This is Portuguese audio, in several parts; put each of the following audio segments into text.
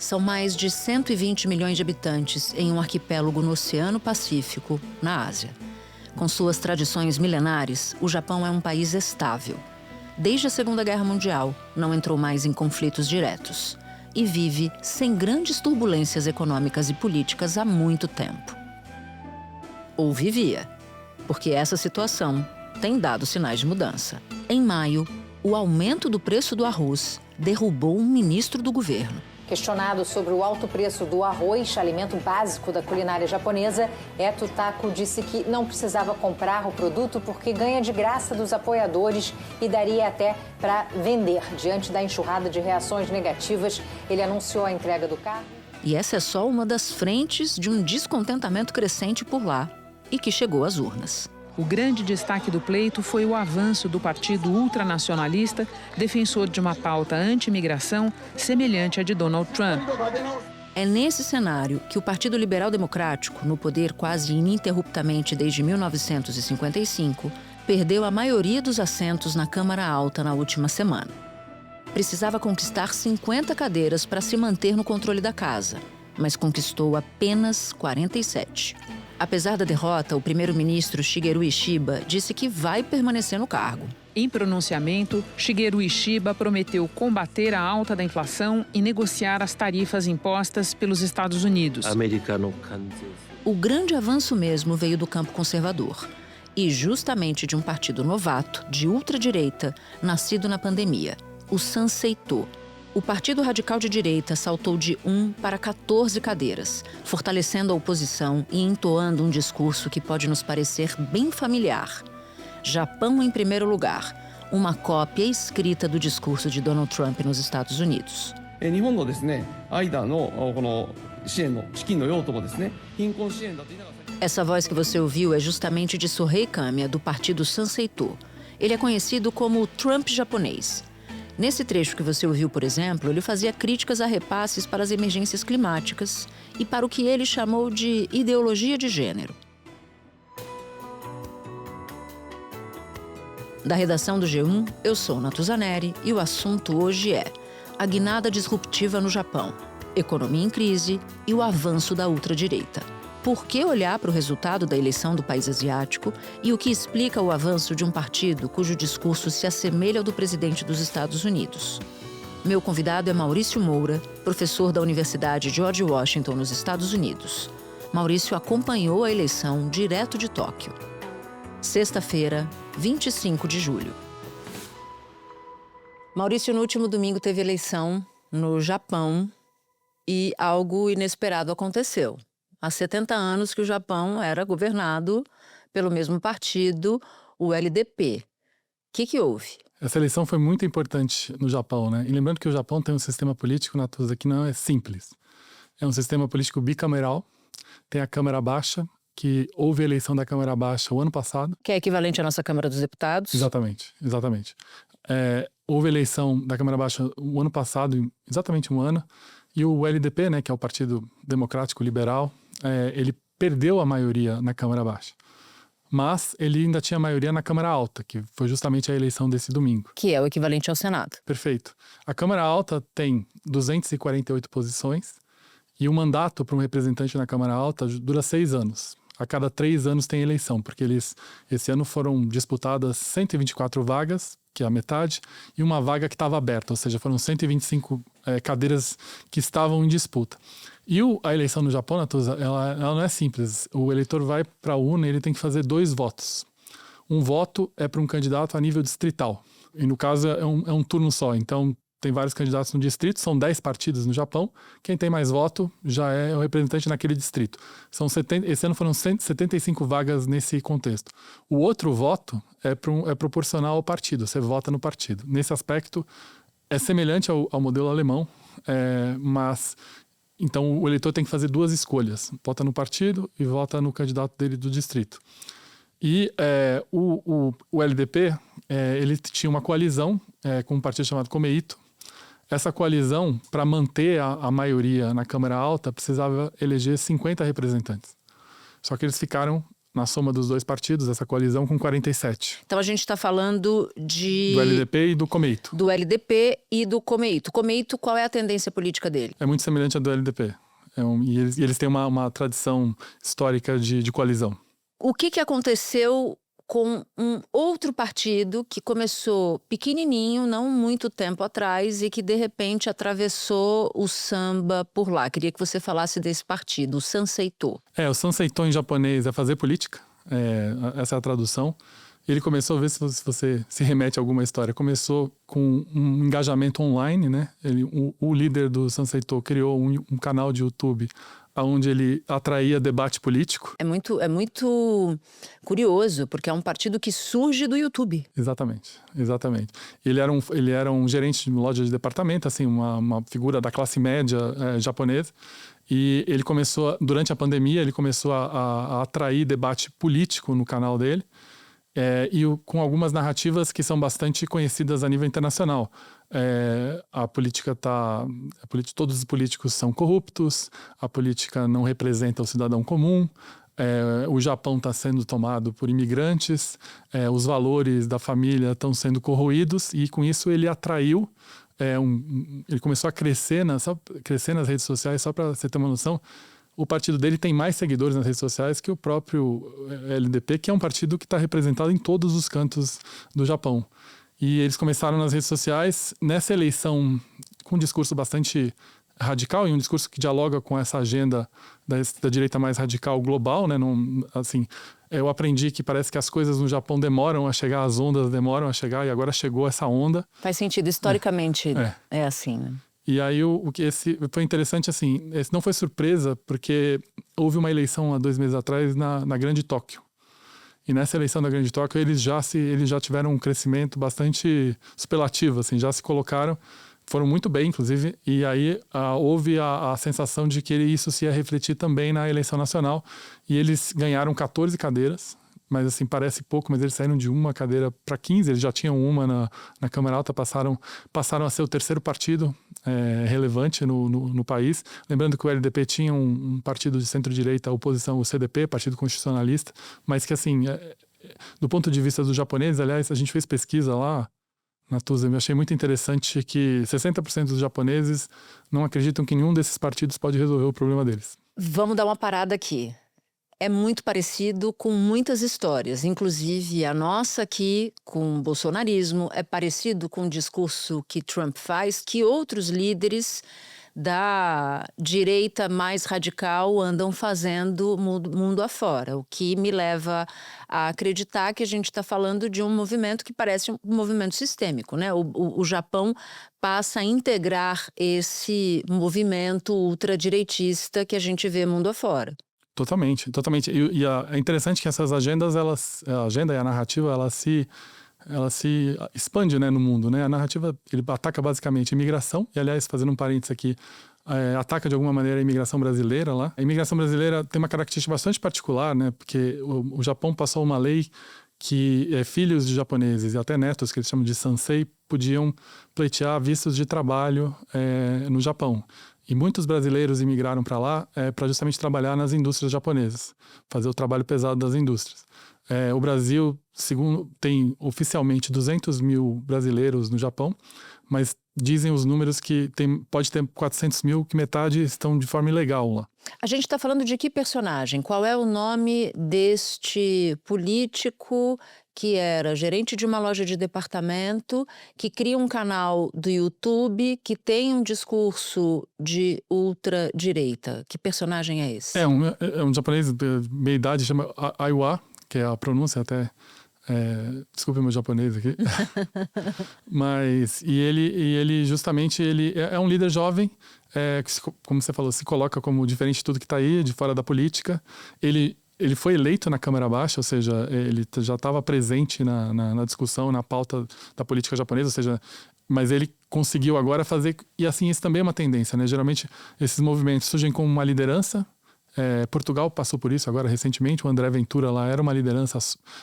São mais de 120 milhões de habitantes em um arquipélago no Oceano Pacífico, na Ásia. Com suas tradições milenares, o Japão é um país estável. Desde a Segunda Guerra Mundial, não entrou mais em conflitos diretos e vive sem grandes turbulências econômicas e políticas há muito tempo. Ou vivia, porque essa situação tem dado sinais de mudança. Em maio, o aumento do preço do arroz derrubou um ministro do governo. Questionado sobre o alto preço do arroz, alimento básico da culinária japonesa, Eto Tako disse que não precisava comprar o produto porque ganha de graça dos apoiadores e daria até para vender. Diante da enxurrada de reações negativas, ele anunciou a entrega do cargo. E essa é só uma das frentes de um descontentamento crescente por lá e que chegou às urnas. O grande destaque do pleito foi o avanço do partido ultranacionalista, defensor de uma pauta anti-imigração semelhante à de Donald Trump. É nesse cenário que o Partido Liberal Democrático, no poder quase ininterruptamente desde 1955, perdeu a maioria dos assentos na Câmara Alta na última semana. Precisava conquistar 50 cadeiras para se manter no controle da casa, mas conquistou apenas 47. Apesar da derrota, o primeiro-ministro Shigeru Ishiba disse que vai permanecer no cargo. Em pronunciamento, Shigeru Ishiba prometeu combater a alta da inflação e negociar as tarifas impostas pelos Estados Unidos. O grande avanço mesmo veio do campo conservador e justamente de um partido novato, de ultradireita, nascido na pandemia, o Sansei-to. O Partido Radical de Direita saltou de 1 para 14 cadeiras, fortalecendo a oposição e entoando um discurso que pode nos parecer bem familiar. Japão em primeiro lugar, uma cópia escrita do discurso de Donald Trump nos Estados Unidos. Essa voz que você ouviu é justamente de Sohei Kamiya, do Partido Sansei-to. Ele é conhecido como o Trump japonês. Nesse trecho que você ouviu, por exemplo, ele fazia críticas a repasses para as emergências climáticas e para o que ele chamou de ideologia de gênero. Da redação do G1, eu sou Natuzaneri e o assunto hoje é a guinada disruptiva no Japão, economia em crise e o avanço da ultradireita. Por que olhar para o resultado da eleição do país asiático e o que explica o avanço de um partido cujo discurso se assemelha ao do presidente dos Estados Unidos? Meu convidado é Maurício Moura, professor da Universidade George Washington, nos Estados Unidos. Maurício acompanhou a eleição direto de Tóquio. Sexta-feira, 25 de julho. Maurício, no último domingo teve eleição no Japão e algo inesperado aconteceu. Há 70 anos que o Japão era governado pelo mesmo partido, o LDP. O que houve? Essa eleição foi muito importante no Japão, né? E lembrando que o Japão tem um sistema político, Natuza, que não é simples. É um sistema político bicameral, tem a Câmara Baixa, que houve a eleição da Câmara Baixa o ano passado. Que é equivalente à nossa Câmara dos Deputados. Exatamente. Houve a eleição da Câmara Baixa o ano passado, exatamente um ano, e o LDP, né, que é o Partido Democrático Liberal, ele perdeu a maioria na Câmara Baixa. Mas ele ainda tinha maioria na Câmara Alta, que foi justamente a eleição desse domingo. Que é o equivalente ao Senado. Perfeito. A Câmara Alta tem 248 posições e o mandato para um representante na Câmara Alta dura 6 anos. A cada 3 anos tem eleição, porque esse ano foram disputadas 124 vagas, que é a metade, e uma vaga que estava aberta, ou seja, foram 125 cadeiras que estavam em disputa. E a eleição no Japão, Natuza, ela não é simples. O eleitor vai para a urna e ele tem que fazer 2 votos. Um voto é para um candidato a nível distrital. E no caso é um turno só. Então tem vários candidatos no distrito, são 10 partidos no Japão. Quem tem mais voto já é o representante naquele distrito. Esse ano foram 175 vagas nesse contexto. O outro voto é proporcional ao partido, você vota no partido. Nesse aspecto é semelhante ao modelo alemão, mas... Então, o eleitor tem que fazer 2 escolhas. Vota no partido e vota no candidato dele do distrito. E o LDP, ele tinha uma coalizão com um partido chamado Komeito. Essa coalizão, para manter a maioria na Câmara Alta, precisava eleger 50 representantes. Só que eles ficaram na soma dos dois partidos, essa coalizão, com 47. Então a gente está falando Do LDP e do Komeito. Do LDP e do Komeito. Komeito, qual é a tendência política dele? É muito semelhante à do LDP. E eles têm uma tradição histórica de coalizão. O que aconteceu com um outro partido que começou pequenininho, não muito tempo atrás, e que de repente atravessou o samba por lá? Queria que você falasse desse partido, o Sanseitô. O Sanseitô em japonês é fazer política, essa é a tradução. Ele começou, ver se você se remete a alguma história, começou com um engajamento online, né? O líder do Sanseitô criou um canal de YouTube onde ele atraía debate político. É muito curioso, porque é um partido que surge do YouTube. Exatamente. Ele era um gerente de loja de departamento, assim, uma figura da classe média japonesa. E ele começou, durante a pandemia, ele começou a atrair debate político no canal dele. Com algumas narrativas que são bastante conhecidas a nível internacional. Todos os políticos são corruptos, a política não representa o cidadão comum, o Japão está sendo tomado por imigrantes, os valores da família estão sendo corroídos, e com isso ele atraiu, ele começou a crescer nas redes sociais. Só para você ter uma noção, o partido dele tem mais seguidores nas redes sociais que o próprio LDP, que é um partido que está representado em todos os cantos do Japão. E eles começaram nas redes sociais, nessa eleição, com um discurso bastante radical, e um discurso que dialoga com essa agenda da direita mais radical global, né? Eu aprendi que parece que as coisas no Japão demoram a chegar, as ondas demoram a chegar, e agora chegou essa onda. Faz sentido, historicamente é assim, né? E aí esse foi interessante, assim, esse não foi surpresa, porque houve uma eleição há 2 meses atrás na Grande Tóquio. E nessa eleição da Grande Tóquio eles já tiveram um crescimento bastante superlativo, assim, já se colocaram, foram muito bem, inclusive, e aí houve a sensação de que isso se ia refletir também na eleição nacional, e eles ganharam 14 cadeiras. Mas assim, parece pouco, mas eles saíram de uma cadeira para 15, eles já tinham uma na Câmara Alta, passaram a ser o terceiro partido relevante no país. Lembrando que o LDP tinha um partido de centro-direita, a oposição, o CDP, Partido Constitucionalista, mas que assim, do ponto de vista dos japoneses, aliás, a gente fez pesquisa lá na TUSA, eu achei muito interessante que 60% dos japoneses não acreditam que nenhum desses partidos pode resolver o problema deles. Vamos dar uma parada aqui. É muito parecido com muitas histórias, inclusive a nossa aqui com o bolsonarismo, é parecido com o discurso que Trump faz, que outros líderes da direita mais radical andam fazendo mundo afora, o que me leva a acreditar que a gente está falando de um movimento que parece um movimento sistêmico, né? O Japão passa a integrar esse movimento ultradireitista que a gente vê mundo afora. Totalmente. E é interessante que essas agendas, a agenda e a narrativa, ela se expande, né, no mundo, né? A narrativa, ele ataca basicamente a imigração, e aliás, fazendo um parênteses aqui, ataca de alguma maneira a imigração brasileira lá. A imigração brasileira tem uma característica bastante particular, né? Porque o Japão passou uma lei que filhos de japoneses e até netos, que eles chamam de sansei, podiam pleitear vistos de trabalho no Japão. E muitos brasileiros imigraram para lá para justamente trabalhar nas indústrias japonesas, fazer o trabalho pesado das indústrias. O Brasil, segundo, tem oficialmente 200 mil brasileiros no Japão, mas dizem os números que pode ter 400 mil, que metade estão de forma ilegal lá. A gente está falando de que personagem? Qual é o nome deste político que era gerente de uma loja de departamento, que cria um canal do YouTube, que tem um discurso de ultradireita? Que personagem é esse? É um japonês de meia idade, chama Aiwa, que é a pronúncia até... desculpe meu japonês aqui. Mas, ele justamente, ele é um líder jovem, que, como você falou, se coloca como diferente de tudo que está aí, de fora da política. Ele foi eleito na Câmara Baixa, ou seja, ele já estava presente na discussão, na pauta da política japonesa, ou seja, mas ele conseguiu agora fazer, e assim, isso também é uma tendência, né? Geralmente, esses movimentos surgem como uma liderança. Portugal passou por isso agora recentemente. O André Ventura lá era uma liderança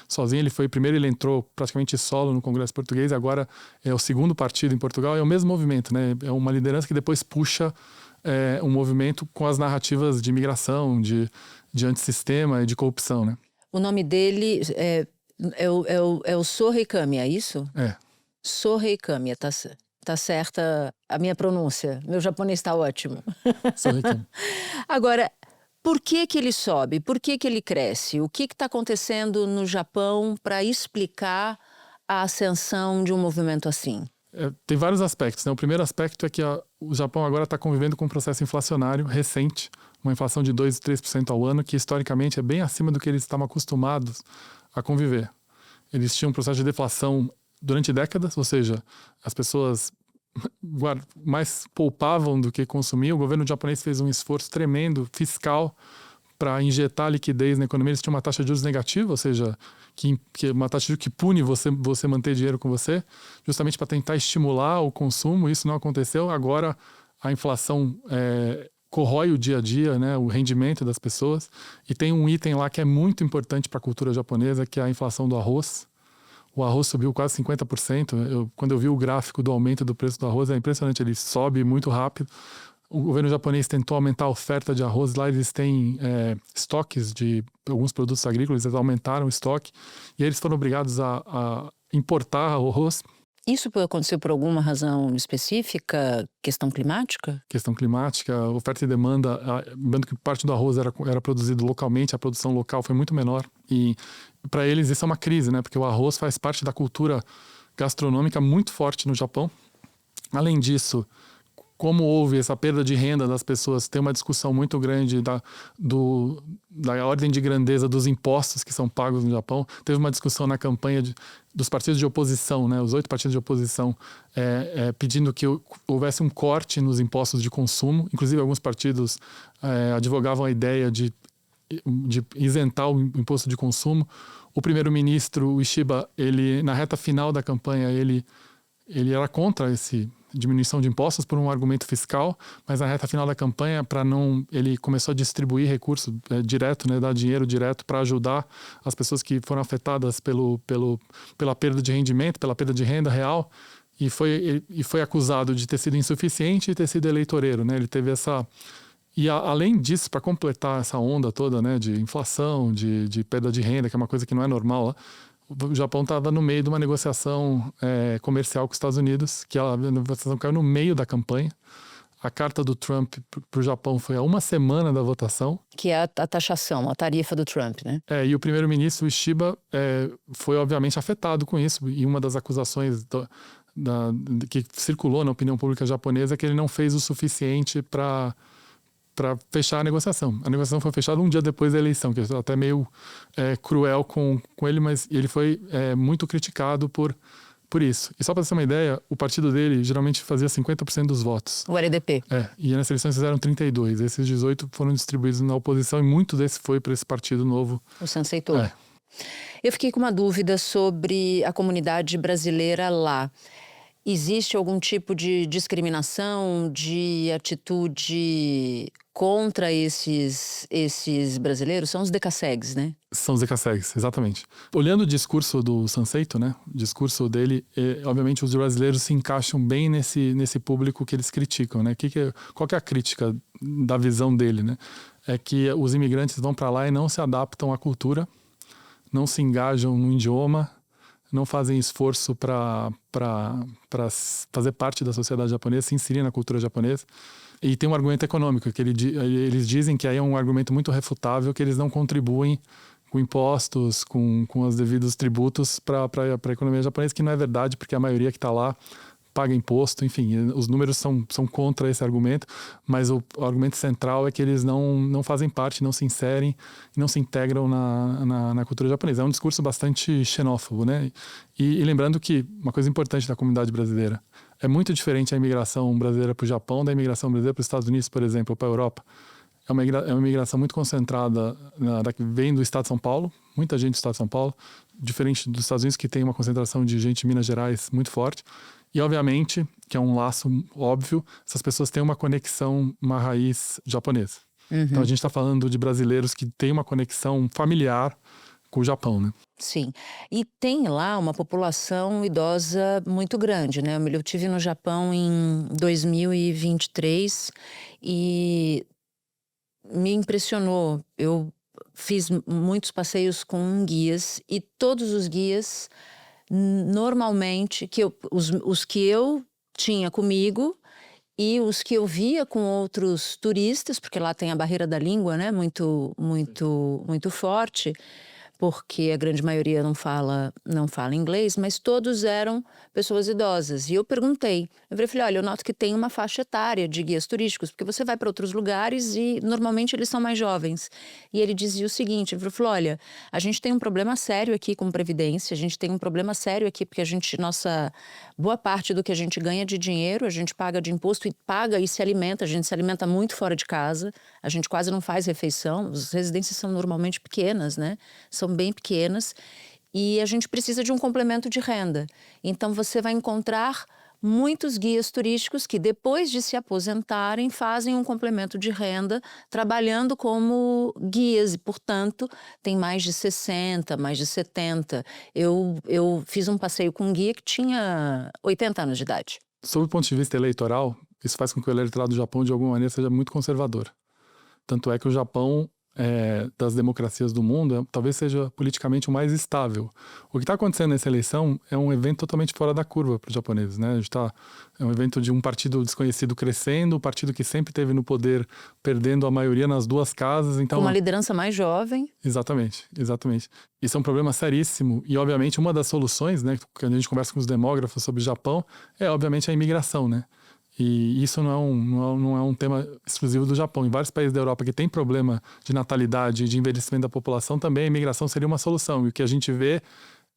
sozinho. Ele entrou praticamente solo no Congresso Português, agora é o segundo partido em Portugal. É o mesmo movimento, né? É uma liderança que depois puxa um movimento com as narrativas de imigração, de antissistema e de corrupção, né? O nome dele é o Sohei Kami, é isso? É. Sohei Kami, tá certa a minha pronúncia. Meu japonês está ótimo. Sohei Kami. Agora, por que ele sobe? Por que ele cresce? O que está acontecendo no Japão para explicar a ascensão de um movimento assim? Tem vários aspectos, né? O primeiro aspecto é que o Japão agora está convivendo com um processo inflacionário recente, uma inflação de 2 e 3% ao ano, que historicamente é bem acima do que eles estavam acostumados a conviver. Eles tinham um processo de deflação durante décadas, ou seja, as pessoas mais poupavam do que consumiam. O governo japonês fez um esforço tremendo fiscal para injetar liquidez na economia. Eles tinham uma taxa de juros negativa, ou seja, que uma taxa de juros que pune você manter dinheiro com você, justamente para tentar estimular o consumo. Isso não aconteceu. Agora a inflação corrói o dia a dia, né, o rendimento das pessoas. E tem um item lá que é muito importante para a cultura japonesa, que é a inflação do arroz. O arroz subiu quase 50%. Quando eu vi o gráfico do aumento do preço do arroz, é impressionante, ele sobe muito rápido. O governo japonês tentou aumentar a oferta de arroz. Lá eles têm estoques de alguns produtos agrícolas, eles aumentaram o estoque. E eles foram obrigados a importar o arroz. Isso aconteceu por alguma razão específica? Questão climática? Questão climática, oferta e demanda. Lembrando que parte do arroz era produzido localmente, a produção local foi muito menor. E para eles isso é uma crise, né? Porque o arroz faz parte da cultura gastronômica muito forte no Japão. Além disso, como houve essa perda de renda das pessoas, tem uma discussão muito grande da ordem de grandeza dos impostos que são pagos no Japão. Teve uma discussão na campanha dos partidos de oposição, né, os 8 partidos de oposição, pedindo que houvesse um corte nos impostos de consumo. Inclusive, alguns partidos advogavam a ideia de isentar o imposto de consumo. O primeiro-ministro Ishiba, na reta final da campanha, ele era contra essa diminuição de impostos por um argumento fiscal, mas na reta final da campanha, ele começou a distribuir recursos direto, né, dar dinheiro direto para ajudar as pessoas que foram afetadas pela perda de rendimento, pela perda de renda real, e foi acusado de ter sido insuficiente e ter sido eleitoreiro, né? Ele teve essa... E além disso, para completar essa onda toda, né, de inflação, de perda de renda, que é uma coisa que não é normal lá, o Japão estava no meio de uma negociação comercial com os Estados Unidos, que a negociação caiu no meio da campanha. A carta do Trump para o Japão foi a uma semana da votação. Que é a taxação, a tarifa do Trump, né? E o primeiro-ministro Ishiba foi obviamente afetado com isso. E uma das acusações que circulou na opinião pública japonesa é que ele não fez o suficiente para fechar a negociação. A negociação foi fechada um dia depois da eleição, que é até meio cruel com ele, mas ele foi muito criticado por isso. E só para você ter uma ideia, o partido dele geralmente fazia 50% dos votos. O LDP. E nas eleições fizeram 32. Esses 18 foram distribuídos na oposição e muito desse foi para esse partido novo. O Sanseitou. Eu fiquei com uma dúvida sobre a comunidade brasileira lá. Existe algum tipo de discriminação, de atitude contra esses brasileiros? São os decassegues, né? São os decassegues, exatamente. Olhando o discurso do Sanseito, né? O discurso dele, obviamente os brasileiros se encaixam bem nesse público que eles criticam, né? Qual que é a crítica da visão dele, né? É que os imigrantes vão para lá e não se adaptam à cultura, não se engajam no idioma, não fazem esforço para fazer parte da sociedade japonesa, se inserir na cultura japonesa. E tem um argumento econômico, que eles dizem que aí é um argumento muito refutável, que eles não contribuem com impostos, com os devidos tributos para a economia japonesa, que não é verdade, porque a maioria que está lá paga imposto, enfim, os números são contra esse argumento, mas o argumento central é que eles não fazem parte, não se inserem, não se integram na cultura japonesa. É um discurso bastante xenófobo, né? E lembrando que uma coisa importante da comunidade brasileira, é muito diferente a imigração brasileira para o Japão da imigração brasileira para os Estados Unidos, por exemplo, ou para a Europa. É uma imigração muito concentrada, que vem do estado de São Paulo, muita gente do estado de São Paulo, diferente dos Estados Unidos, que tem uma concentração de gente em Minas Gerais muito forte. E, obviamente, que é um laço óbvio, essas pessoas têm uma conexão, uma raiz japonesa. Uhum. Então, a gente está falando de brasileiros que têm uma conexão familiar com o Japão, né? Sim. E tem lá uma população idosa muito grande, né? Eu estive no Japão em 2023 e me impressionou. Eu fiz muitos passeios com guias e todos os guias, normalmente, os que eu tinha comigo e os que eu via com outros turistas, porque lá tem a barreira da língua, né, muito forte, porque a grande maioria não fala inglês, mas todos eram pessoas idosas. E eu perguntei, eu falei, olha, eu noto que tem uma faixa etária de guias turísticos, porque você vai para outros lugares e normalmente eles são mais jovens. E ele dizia o seguinte, ele falou, olha, a gente tem um problema sério aqui com previdência, a gente tem um problema sério aqui porque boa parte do que a gente ganha de dinheiro, a gente paga de imposto e paga e se alimenta, a gente se alimenta muito fora de casa, a gente quase não faz refeição, as residências são normalmente pequenas, né? São bem pequenas e a gente precisa de um complemento de renda. Então você vai encontrar muitos guias turísticos que depois de se aposentarem fazem um complemento de renda trabalhando como guias e, portanto, tem mais de 60, mais de 70. Eu fiz um passeio com um guia que tinha 80 anos de idade. Sob o ponto de vista eleitoral, isso faz com que o eleitorado do Japão, de alguma maneira, seja muito conservador. Tanto é que o Japão, das democracias do mundo, talvez seja politicamente o mais estável. O que está acontecendo nessa eleição é um evento totalmente fora da curva para os japoneses, né? É um evento de um partido desconhecido crescendo, o partido que sempre teve no poder perdendo a maioria nas duas casas. Então, com uma liderança mais jovem. Exatamente. Isso é um problema seríssimo e, obviamente, uma das soluções, né, que a gente conversa com os demógrafos sobre o Japão, é, obviamente, a imigração, né? E isso não é um tema exclusivo do Japão. Em vários países da Europa que tem problema de natalidade e de envelhecimento da população, também a imigração seria uma solução. E o que a gente vê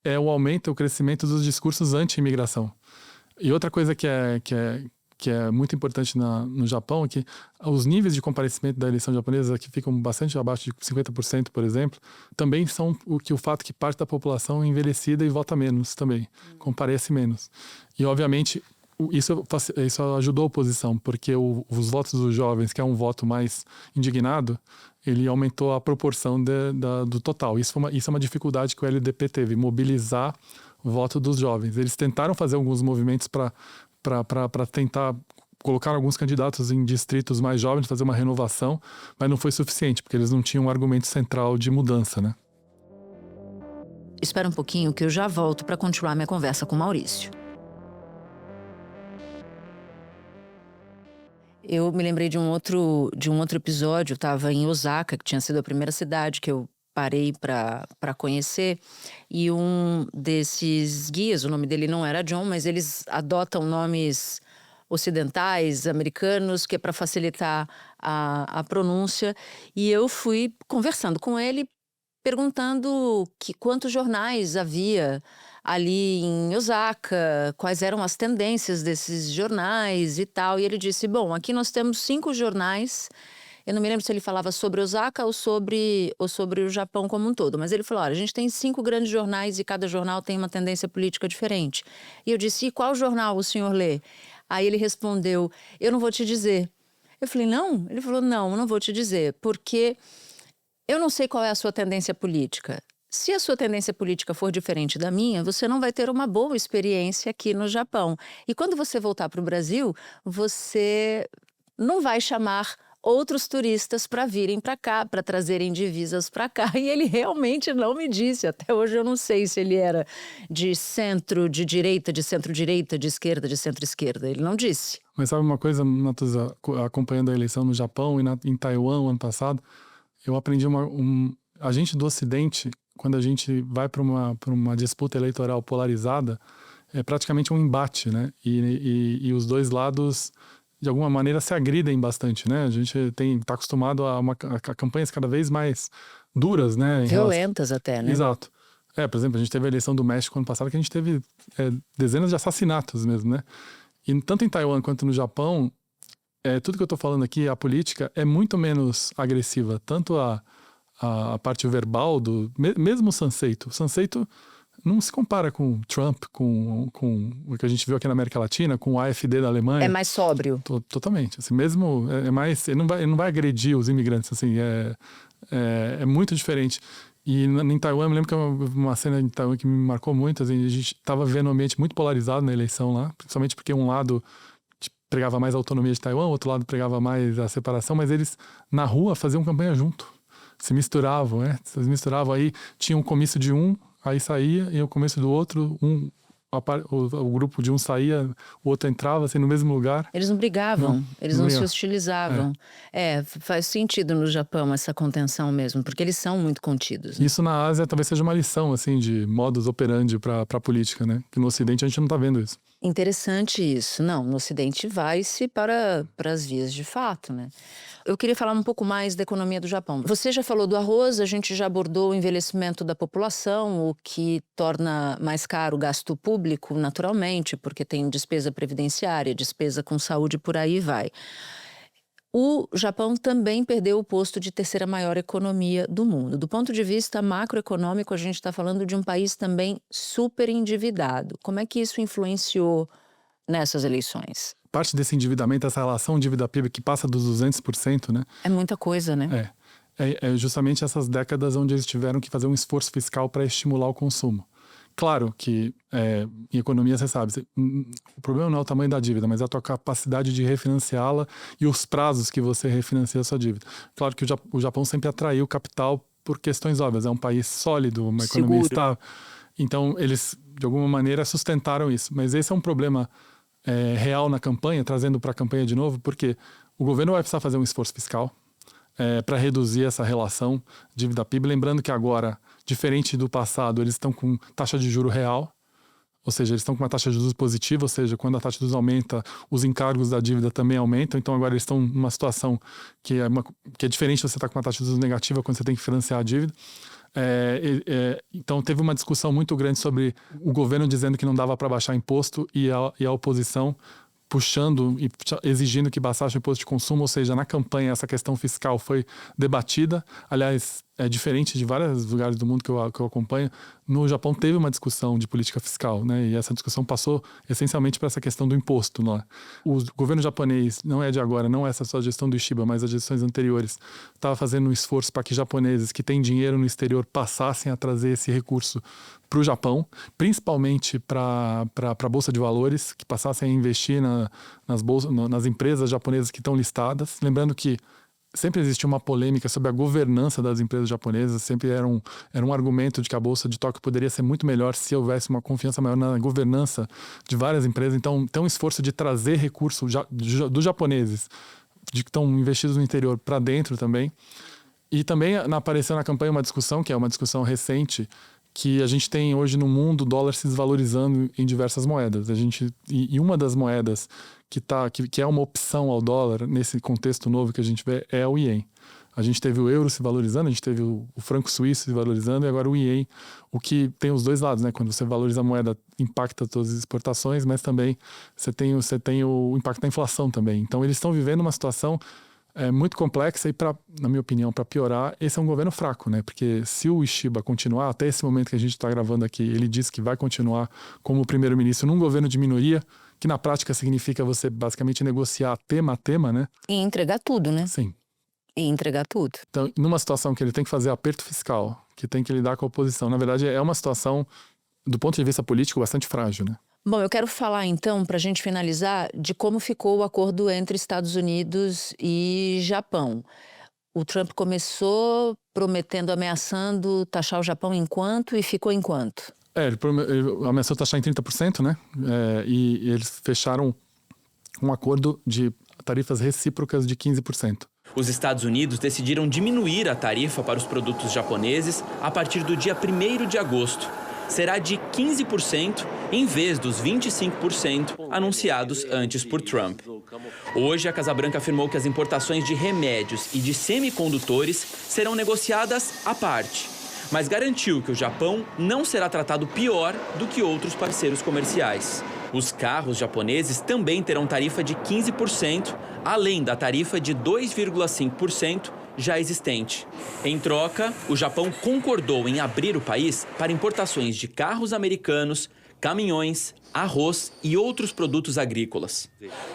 é o aumento, o crescimento dos discursos anti-imigração. E outra coisa que é muito importante no Japão é que os níveis de comparecimento da eleição japonesa, que ficam bastante abaixo de 50%, por exemplo, também são o fato que parte da população é envelhecida e vota menos também, comparece menos. E, obviamente, isso ajudou a oposição, porque os votos dos jovens, que é um voto mais indignado, ele aumentou a proporção do total. Isso é uma dificuldade que o LDP teve, mobilizar o voto dos jovens. Eles tentaram fazer alguns movimentos para tentar colocar alguns candidatos em distritos mais jovens, fazer uma renovação, mas não foi suficiente, porque eles não tinham um argumento central de mudança, né? Espera um pouquinho que eu já volto para continuar minha conversa com o Maurício. Eu me lembrei de um outro episódio, eu estava em Osaka, que tinha sido a primeira cidade que eu parei para conhecer, e um desses guias, o nome dele não era John, mas eles adotam nomes ocidentais, americanos, que é para facilitar a pronúncia, e eu fui conversando com ele, perguntando quantos jornais havia ali em Osaka, quais eram as tendências desses jornais e tal. E ele disse, bom, aqui nós temos 5 jornais. Eu não me lembro se ele falava sobre Osaka ou sobre o Japão como um todo. Mas ele falou, olha, a gente tem 5 grandes jornais e cada jornal tem uma tendência política diferente. E eu disse, e qual jornal o senhor lê? Aí ele respondeu, eu não vou te dizer. Eu falei, não? Ele falou, não vou te dizer, porque eu não sei qual é a sua tendência política. Se a sua tendência política for diferente da minha, você não vai ter uma boa experiência aqui no Japão. E quando você voltar para o Brasil, você não vai chamar outros turistas para virem para cá, para trazerem divisas para cá. E ele realmente não me disse. Até hoje eu não sei se ele era de centro, de direita, de centro-direita, de esquerda, de centro-esquerda. Ele não disse. Mas sabe uma coisa, Natuza, acompanhando a eleição no Japão e em Taiwan, ano passado, eu aprendi a gente do Ocidente, quando a gente vai para uma disputa eleitoral polarizada, é praticamente um embate, né? E os dois lados, de alguma maneira, se agridem bastante, né? A gente está acostumado a campanhas cada vez mais duras, né? Violentas até, né? Exato. Por exemplo, a gente teve a eleição do México ano passado, que a gente teve dezenas de assassinatos mesmo, né? E tanto em Taiwan quanto no Japão, tudo que eu estou falando aqui, a política é muito menos agressiva, tanto a parte verbal mesmo o Sanseito. O Sanseito não se compara com Trump, com o que a gente viu aqui na América Latina, com o AfD da Alemanha. É mais sóbrio. Totalmente. Assim, mesmo é mais, ele não vai agredir os imigrantes, assim, é muito diferente. E em Taiwan, eu me lembro que uma cena em Taiwan que me marcou muito, assim, a gente estava vendo um ambiente muito polarizado na eleição lá, principalmente porque um lado pregava mais a autonomia de Taiwan, o outro lado pregava mais a separação, mas eles, na rua, faziam campanha junto. se misturavam, né? Se misturavam, aí tinha um comício de um, aí saía, e o comício do outro, o grupo de um saía, o outro entrava, assim, no mesmo lugar. Eles não brigavam, eles não se hostilizavam. É. Faz sentido no Japão essa contenção mesmo, porque eles são muito contidos. Né? Isso na Ásia talvez seja uma lição, assim, de modus operandi para a política, né? Que no Ocidente a gente não está vendo isso. Interessante isso. Não, no Ocidente vai-se para as vias de fato, né? Eu queria falar um pouco mais da economia do Japão. Você já falou do arroz, a gente já abordou o envelhecimento da população, o que torna mais caro o gasto público, naturalmente, porque tem despesa previdenciária, despesa com saúde, por aí vai. O Japão também perdeu o posto de terceira maior economia do mundo. Do ponto de vista macroeconômico, a gente está falando de um país também super endividado. Como é que isso influenciou nessas eleições? Parte desse endividamento, essa relação dívida-PIB que passa dos 200%, né? É muita coisa, né? É justamente essas décadas onde eles tiveram que fazer um esforço fiscal para estimular o consumo. Claro que em economia, você sabe, o problema não é o tamanho da dívida, mas é a tua capacidade de refinanciá-la e os prazos que você refinancia a sua dívida. Claro que o Japão sempre atraiu capital por questões óbvias, é um país sólido, uma economia estável. Então, eles, de alguma maneira, sustentaram isso. Mas esse é um problema real na campanha, trazendo para a campanha de novo, porque o governo vai precisar fazer um esforço fiscal para reduzir essa relação dívida-PIB. Lembrando que agora, diferente do passado, eles estão com taxa de juro real, ou seja, eles estão com uma taxa de juros positiva, ou seja, quando a taxa de juros aumenta, os encargos da dívida também aumentam. Então agora eles estão numa situação que é diferente de você estar com uma taxa de juros negativa quando você tem que financiar a dívida. Então teve uma discussão muito grande sobre o governo dizendo que não dava para baixar imposto e a oposição puxando e exigindo que baixasse o imposto de consumo, ou seja, na campanha essa questão fiscal foi debatida. Aliás, é diferente de vários lugares do mundo que eu acompanho. No Japão teve uma discussão de política fiscal, né? E essa discussão passou essencialmente para essa questão do imposto. Né? O governo japonês, não é de agora, não é essa só a gestão do Ishiba, mas as gestões anteriores, estava fazendo um esforço para que japoneses que têm dinheiro no exterior passassem a trazer esse recurso para o Japão, principalmente para a Bolsa de Valores, que passassem a investir nas empresas japonesas que estão listadas. Lembrando que sempre existiu uma polêmica sobre a governança das empresas japonesas, sempre era um argumento de que a Bolsa de Tóquio poderia ser muito melhor se houvesse uma confiança maior na governança de várias empresas. Então, tem um esforço de trazer recursos dos japoneses, que estão investidos no interior, para dentro também. E também apareceu na campanha uma discussão, que é uma discussão recente, que a gente tem hoje no mundo o dólar se desvalorizando em diversas moedas. E uma das moedas que é uma opção ao dólar nesse contexto novo que a gente vê é o ien. A gente teve o euro se valorizando, a gente teve o franco suíço se valorizando e agora o ien, o que tem os dois lados, né? Quando você valoriza a moeda, impacta todas as exportações, mas também você tem o impacto da inflação também. Então eles estão vivendo uma situação muito complexa e, na minha opinião, para piorar, esse é um governo fraco, né? Porque se o Ishiba continuar, até esse momento que a gente está gravando aqui, ele disse que vai continuar como primeiro-ministro num governo de minoria, que na prática significa você basicamente negociar tema a tema, né? E entregar tudo, né? Sim. E entregar tudo. Então, numa situação que ele tem que fazer aperto fiscal, que tem que lidar com a oposição, na verdade é uma situação, do ponto de vista político, bastante frágil, né? Bom, eu quero falar então, para a gente finalizar, de como ficou o acordo entre Estados Unidos e Japão. O Trump começou prometendo, ameaçando taxar o Japão em quanto e ficou em quanto? Ele ameaçou taxar em 30%, né? E eles fecharam um acordo de tarifas recíprocas de 15%. Os Estados Unidos decidiram diminuir a tarifa para os produtos japoneses a partir do dia 1º de agosto. Será de 15% em vez dos 25% anunciados antes por Trump. Hoje, a Casa Branca afirmou que as importações de remédios e de semicondutores serão negociadas à parte, mas garantiu que o Japão não será tratado pior do que outros parceiros comerciais. Os carros japoneses também terão tarifa de 15%, além da tarifa de 2,5% já existente. Em troca, o Japão concordou em abrir o país para importações de carros americanos, caminhões, arroz e outros produtos agrícolas.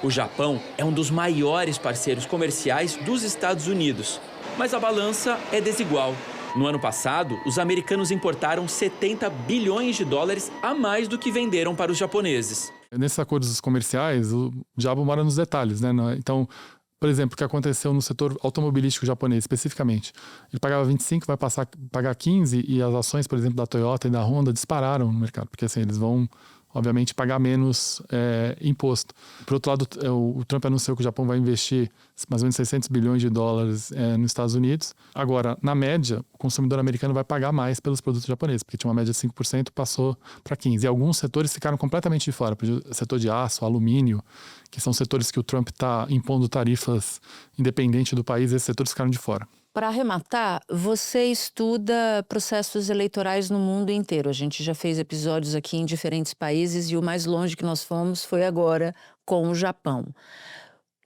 O Japão é um dos maiores parceiros comerciais dos Estados Unidos, mas a balança é desigual. No ano passado, os americanos importaram 70 bilhões de dólares a mais do que venderam para os japoneses. Nesses acordos comerciais, o diabo mora nos detalhes, né? Então, Por exemplo, o que aconteceu no setor automobilístico japonês, especificamente. Ele pagava 25, vai passar a pagar 15, e as ações, por exemplo, da Toyota e da Honda dispararam no mercado, porque assim, eles vão, obviamente, pagar menos imposto. Por outro lado, o Trump anunciou que o Japão vai investir mais ou menos 600 bilhões de dólares nos Estados Unidos. Agora, na média, o consumidor americano vai pagar mais pelos produtos japoneses, porque tinha uma média de 5%, passou para 15%. E alguns setores ficaram completamente de fora. Por exemplo, o setor de aço, alumínio, que são setores que o Trump está impondo tarifas independente do país, esses setores ficaram de fora. Para arrematar, você estuda processos eleitorais no mundo inteiro. A gente já fez episódios aqui em diferentes países e o mais longe que nós fomos foi agora com o Japão.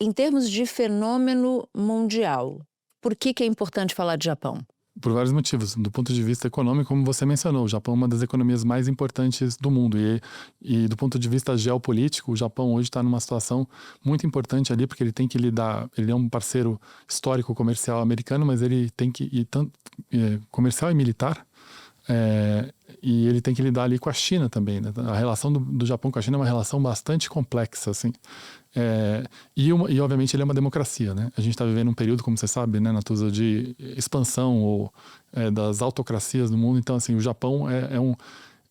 Em termos de fenômeno mundial, por que é importante falar de Japão? Por vários motivos. Do ponto de vista econômico, como você mencionou, o Japão é uma das economias mais importantes do mundo. E do ponto de vista geopolítico, o Japão hoje está numa situação muito importante ali, porque ele tem que lidar. Ele é um parceiro histórico comercial americano, mas ele tem que ir tanto comercial e militar. E ele tem que lidar ali com a China também, né? A relação do Japão com a China é uma relação bastante complexa, assim. E obviamente ele é uma democracia, né? A gente está vivendo um período, como você sabe, né, Natuza, de expansão das autocracias no mundo. Então, assim, o Japão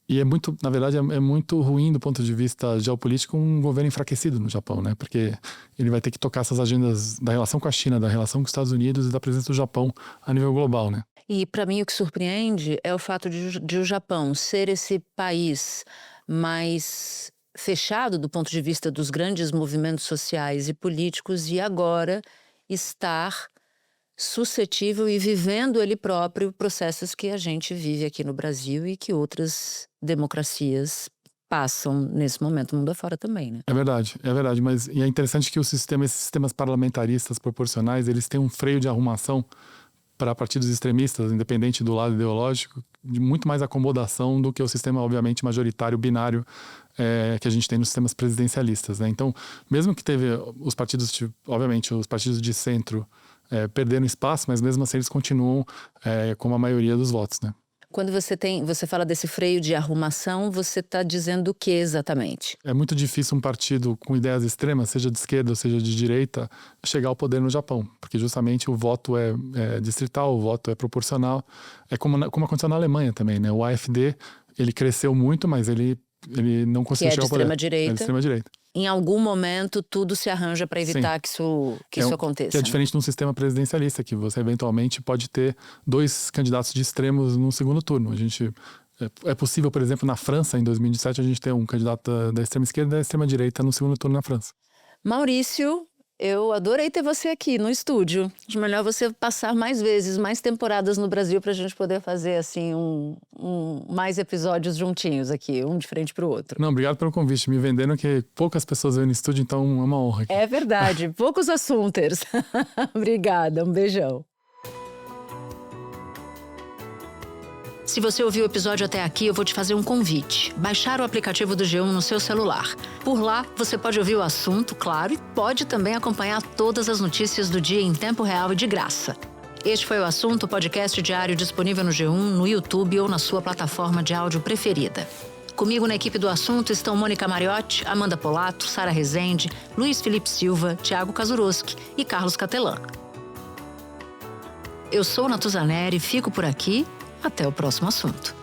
e é muito, na verdade, é muito ruim do ponto de vista geopolítico um governo enfraquecido no Japão, né? Porque ele vai ter que tocar essas agendas da relação com a China, da relação com os Estados Unidos e da presença do Japão a nível global, né? E para mim o que surpreende é o fato de o Japão ser esse país mais fechado do ponto de vista dos grandes movimentos sociais e políticos e agora estar suscetível e vivendo ele próprio processos que a gente vive aqui no Brasil e que outras democracias passam nesse momento mundo afora também, né? É verdade, mas é interessante que esses sistemas parlamentaristas proporcionais, eles têm um freio de arrumação para partidos extremistas, independente do lado ideológico, de muito mais acomodação do que o sistema, obviamente, majoritário, binário, que a gente tem nos sistemas presidencialistas, né? Então, mesmo que teve os partidos, obviamente, os partidos de centro perderam espaço, mas mesmo assim eles continuam com a maioria dos votos, né? Quando você fala desse freio de arrumação, você está dizendo o que exatamente? É muito difícil um partido com ideias extremas, seja de esquerda ou seja de direita, chegar ao poder no Japão, porque justamente o voto é distrital, o voto é proporcional. É como aconteceu na Alemanha também, né? O AfD, ele cresceu muito, mas ele não conseguiu chegar ao poder. É de extrema direita. Em algum momento, tudo se arranja para evitar que isso aconteça. Que é diferente de um sistema presidencialista, que você eventualmente pode ter 2 candidatos de extremos no segundo turno. É possível, por exemplo, na França, em 2017, a gente ter um candidato da extrema esquerda e da extrema direita no segundo turno na França. Maurício, eu adorei ter você aqui no estúdio. Acho melhor você passar mais vezes, mais temporadas no Brasil para a gente poder fazer assim mais episódios juntinhos aqui, um de frente para o outro. Não, obrigado pelo convite. Me vendendo que poucas pessoas vêm no estúdio, então é uma honra aqui. É verdade, poucos assuntos. Obrigada, um beijão. Se você ouviu o episódio até aqui, eu vou te fazer um convite. Baixar o aplicativo do G1 no seu celular. Por lá, você pode ouvir o assunto, claro, e pode também acompanhar todas as notícias do dia em tempo real e de graça. Este foi o Assunto, podcast diário disponível no G1, no YouTube ou na sua plataforma de áudio preferida. Comigo na equipe do Assunto estão Mônica Mariotti, Amanda Polato, Sara Rezende, Luiz Felipe Silva, Thiago Kazuroski e Carlos Catelan. Eu sou Natuza Neri, fico por aqui. Até o próximo assunto.